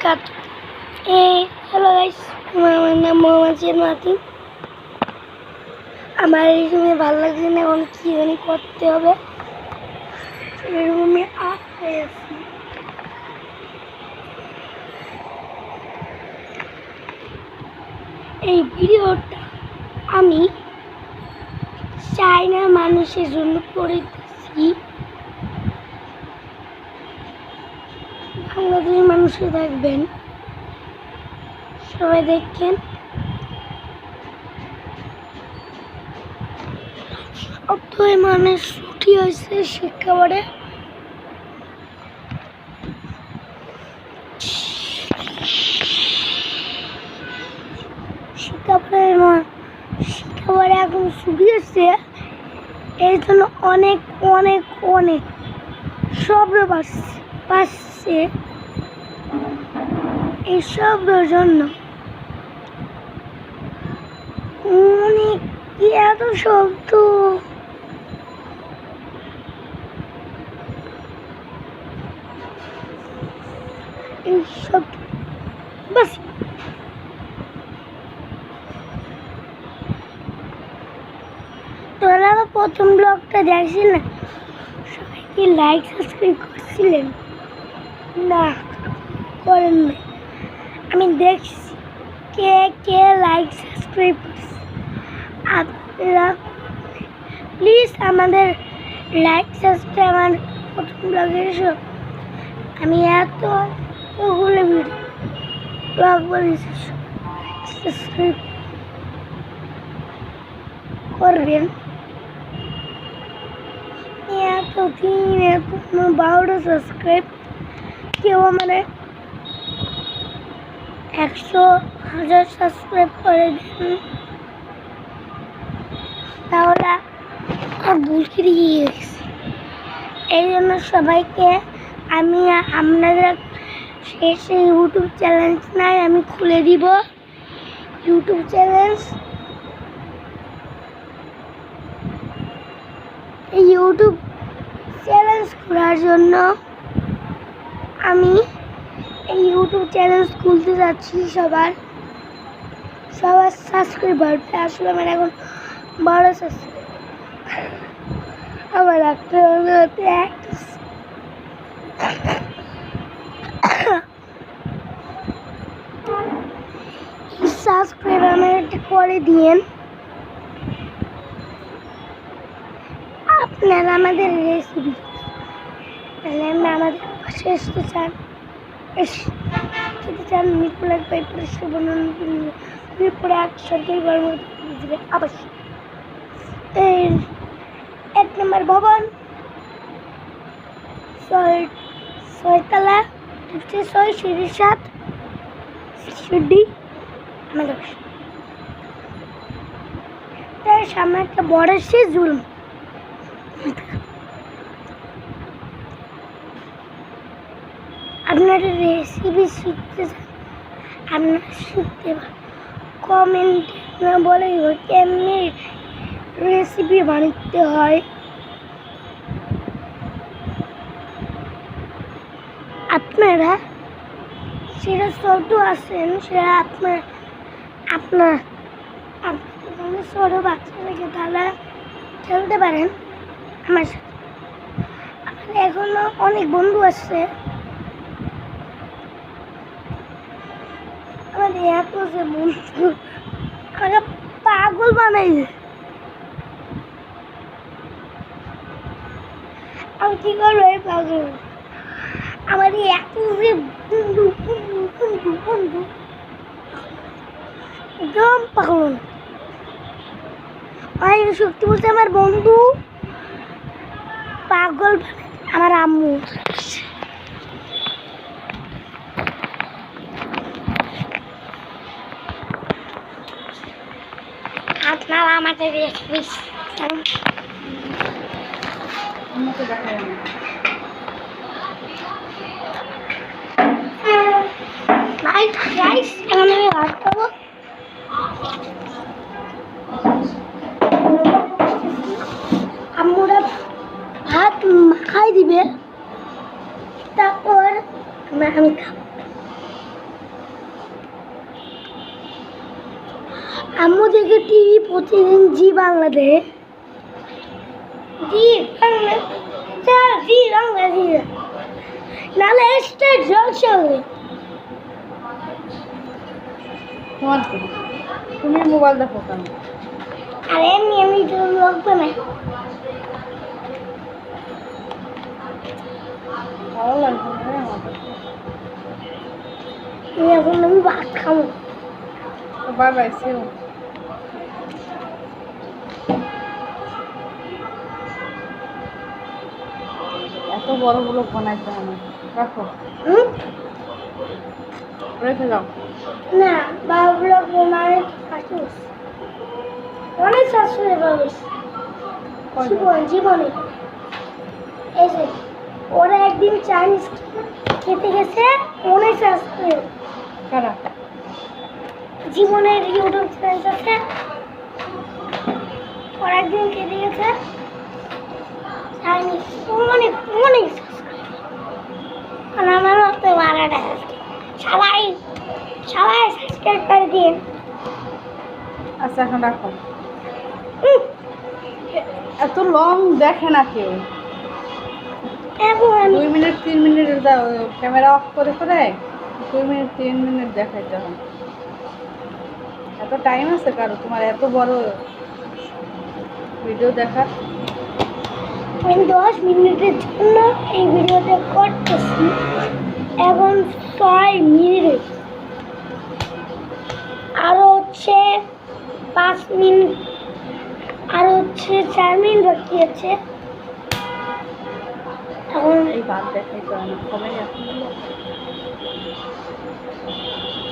বারাকাতুহু। Hello guys, আমার নাম মোহাম্মদ মাতি। আমার এই রুমে ভালো লাগছে না, এখন কি জানি করতে হবে। এই রুমে আছি। এই ভিডিওটা আমি চাইনার মানুষের জন্য করেছি। বাংলাদেশের মানুষে থাকবেন, সবাই দেখেন। সপ্তাহে মানুষ ছুটি হয়েছে শিক্ষা বোর্ডে। শিক্ষা বোর্ডে এখন ছুটি হচ্ছে, এই জন্য অনেক অনেক অনেক শব্দ পাচ্ছে। এই শব্দের জন্য অনেক এত শব্দ, এই শব্দ বাস। তোরা প্রথম ব্লগটা দেখছিলেন, সবাই কি লাইক সাবস্ক্রাইব করছিলেন? না, করেন না। আমি দেখছি কে কে লাইক সাবস্ক্রাইব করছে। আপনারা প্লিজ আমাদের লাইক সাবস্ক্রাইব। আমার প্রথম ব্লগের সব আমি এতগুলো ব্লগ বলেছি, সাবস্ক্রাইব করবেন। এতদিন 12টা সাবস্ক্রাইব, কেউ মানে 100,000 সাবস্ক্রাইব করে দেন, তাহলে ভুল করে গিয়েছি। এই জন্য সবাইকে আমি আপনাদের শেষে ইউটিউব চ্যানেল নাই, আমি খুলে দিব ইউটিউব চ্যানেল। এই ইউটিউব চ্যানেল খোলার জন্য আমি এই ইউটিউব চ্যানেল খুলতে যাচ্ছি। সবার সাবস্ক্রাইব বাড়বে। আসলে আমার এখন 12 সাবস্ক্রাইব, আমার একটা সাবস্ক্রাইব আমার একটা করে দিয়েন। আপনারা আমাদের রেসিপি তাহলে আমাদের পাশে আসতে চান, খেতে চান, মিরপুর এক মিরপুরে 1 সরকারি গণিত আবাস 1 নম্বর ভবন, 6 তলা, 6 সিঁড়ি 7 সিঁড়ি আমাদের তার সামনে একটা বড় সে জুলুম। আপনারা রেসিপি শিখতে চান, আপনারা শিখতে কমেন্টে বলে কেমনি রেসিপি বানাতে হয়। আপনারা সেটা ছোট আছেন, সেটা আপনার ছোট বাচ্চা থেকে তাহলে খেলতে পারেন আমার সাথে। আমার এখনো অনেক বন্ধু আছে, আমাদের এত যে বন্ধু আমাকে পাগল বানাই। আমি কি করবো এই পাগল? আমার এত যে বন্ধু বন্ধু বন্ধু বন্ধু একদম পাগল। সত্যি বলতে আমার বন্ধু পাগল আমার আম্মু। আপনারা আমাদের রেসিপি এখন আমি ভাত খাবো। আম্মুরা ভাত মাখাই দিবে, তারপর আমি খাবো। আম্মু দেখে টিভি প্রতিদিন জি বাংলাদেশ। জি বাংলা, জি বাংলা, জি নাহলে স্টার জলসা হবে। তোমার কি? তুমি মোবাইল দেখো কেন? আর এমনি এমনি তো লাগবে না। ভালো লাগছে না রে আমার। এখন আমি ভাত খাবো। Bye bye, see you. এত বড় গুলো বানাইতে হবে। রাখো, হুম? রেখে যাও। না বাবুরা মানে শাশুস অনেক শাশুড়ি বাবু জীবন জীবনে এই যে ওরা একদিন চাইনিজ খেতে গেছে অনেক শাশুড়ি কারা? জীবনের ইউটিউব চ্যানেল আছে ওরা একদিন খেতে গেছে চাইনিজ অনেক অনেক আর আমার মতো বারাটা সবাই সবাই সাবস্ক্রাইব করে দিন। আচ্ছা এখন রাখো। এত লং দেখে না কেউ। এখন আমি 2 মিনিট 3 মিনিট ক্যামেরা অফ করে করে 2 মিনিট 3 মিনিট দেখাইতে হয়। এত টাইম আছে কারো তোমার এত বড় ভিডিও দেখার? আমি 10 মিনিটের জন্য এই ভিডিওটা করতেছি এখন 6 মিনিট আরো হচ্ছে 5 মিনিট আর হচ্ছে 4 মিনিট বাকি আছে এখন এই বাদ দেখাইতে হয় না, সবাই এখন